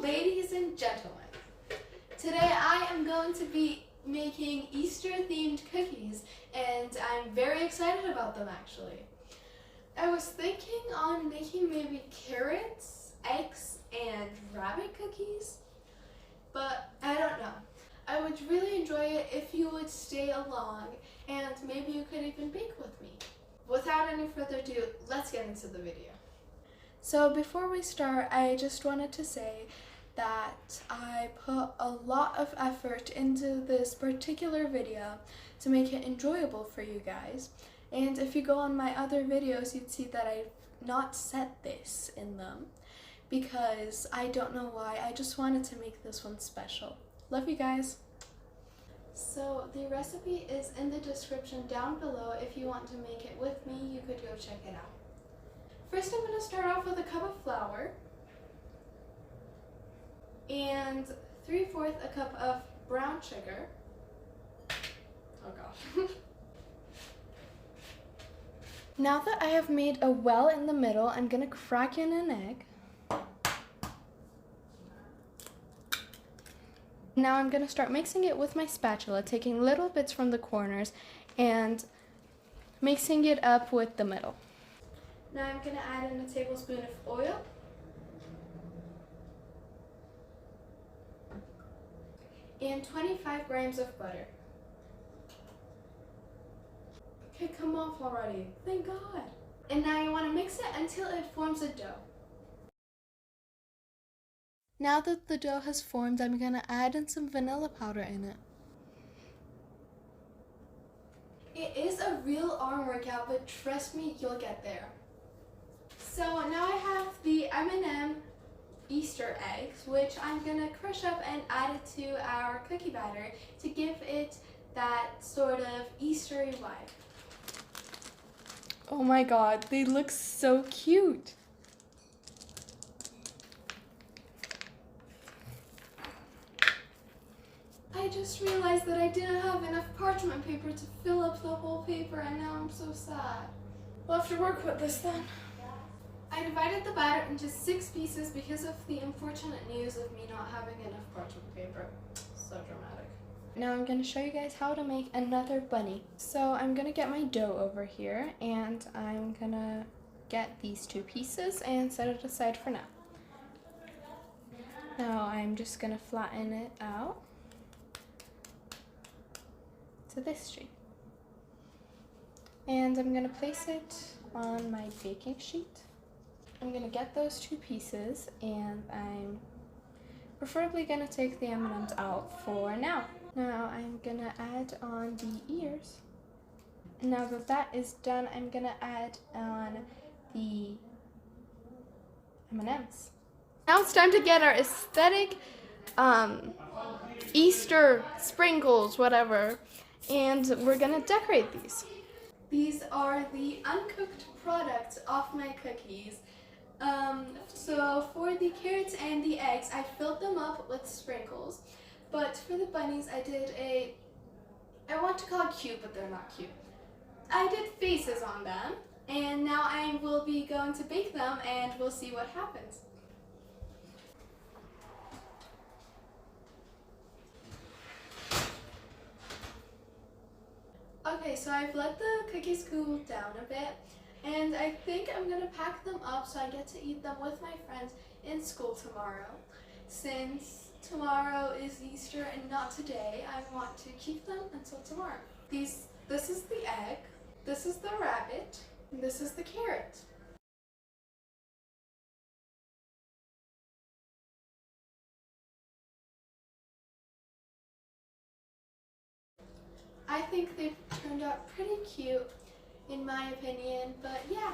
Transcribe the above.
ladies and gentlemen. Today I am going to be making Easter themed cookies and I'm very excited about them actually. I was thinking on making maybe carrots, eggs, and rabbit cookies, but I don't know. I would really enjoy it if you would stay along and maybe you could even bake with me. Without any further ado, let's get into the video. So before we start, I just wanted to say that I put a lot of effort into this particular video to make it enjoyable for you guys. And if you go on my other videos, you'd see that I've not said this in them because I don't know why. I just wanted to make this one special. Love you guys. So the recipe is in the description down below. If you want to make it with me, you could go check it out. First, I'm going to start off with a cup of flour and 3/4 a cup of brown sugar. Oh gosh. Now that I have made a well in the middle, I'm going to crack in an egg. Now I'm going to start mixing it with my spatula, taking little bits from the corners and mixing it up with the middle. Now I'm going to add in a tablespoon of oil. And 25 grams of butter. Okay, come off already. Thank God. And now you want to mix it until it forms a dough. Now that the dough has formed, I'm going to add in some vanilla powder in it. It is a real arm workout, but trust me, you'll get there. So now I have the M&M Easter eggs, which I'm going to crush up and add it to our cookie batter to give it that sort of Eastery vibe. Oh my God, they look so cute. I just realized that I didn't have enough parchment paper to fill up the whole paper and now I'm so sad. We'll have to work with this then. I divided the batter into 6 pieces because of the unfortunate news of me not having enough parchment paper. So dramatic. Now I'm going to show you guys how to make another bunny. So I'm going to get my dough over here and I'm going to get these 2 pieces and set it aside for now. Now I'm just going to flatten it out to this shape. And I'm going to place it on my baking sheet. I'm going to get those 2 pieces and I'm preferably going to take the M&Ms out for now. Now I'm going to add on the ears. Now that that is done, I'm going to add on the M&Ms. Now it's time to get our aesthetic Easter sprinkles, whatever, and we're going to decorate these. These are the uncooked products off my cookies. So for the carrots and the eggs, I filled them up with sprinkles. But for the bunnies, I did I want to call it cute, but they're not cute. I did faces on them, and now I will be going to bake them, and we'll see what happens. Okay, so I've let the cookies cool down a bit. And I think I'm going to pack them up so I get to eat them with my friends in school tomorrow. Since tomorrow is Easter and not today, I want to keep them until tomorrow. This is the egg, this is the rabbit, and this is the carrot. I think they've turned out pretty cute in my opinion, but yeah,